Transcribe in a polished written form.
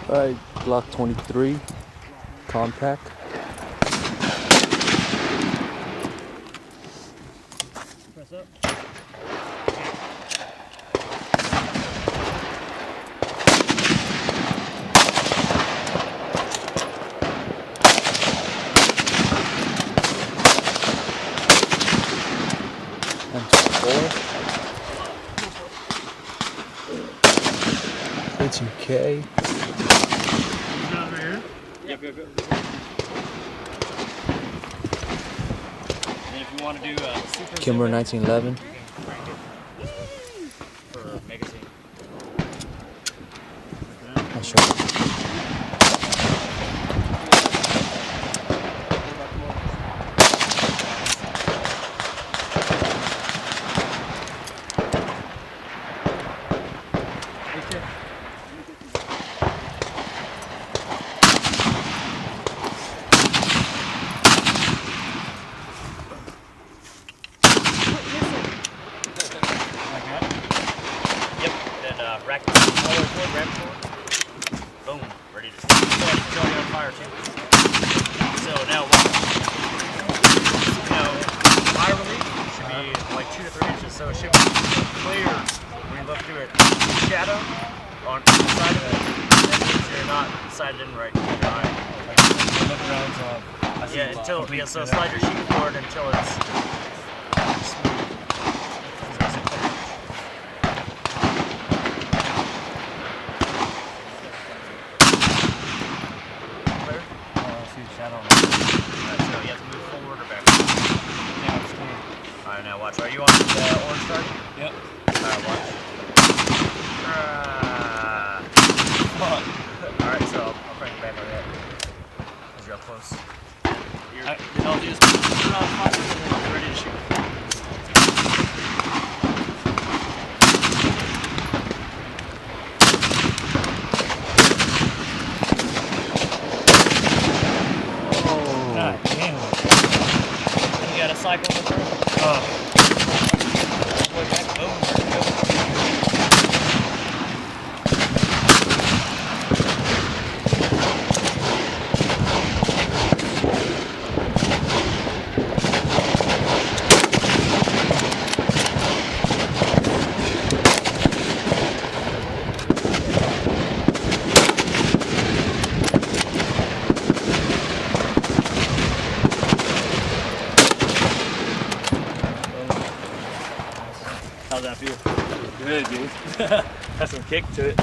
Alright, Glock 23, compact. Press up. M24. A2K. Down right here? Yep. And if you want to do super Kimber zoom in, 1911. you can crank it for magazine. I'll show you. Yep. Then rack it all the way forward, grab it forward. Boom. Ready to. So it's already on fire too. So now watch. Now fire release should be like 2 to 3 inches, so it should be clear when you look through it. Shadow on the side of it. That means you're not sighted in right. Look around so I see So slide your sheet forward until it's smooth. Clear? I see a shadow. Alright, so you have to move forward or back. Yeah, it's cool. Alright, now watch. Are you on the orange target? Yep. Alright, watch. Alright, so I'll crank it back like that. Because you're up close. Then I'll just turn on fire and then you're ready to shoot. God damn. You got a cycle in the room? Way back. Boom. There you go. How's that feel? Good, dude. Has some kick to it.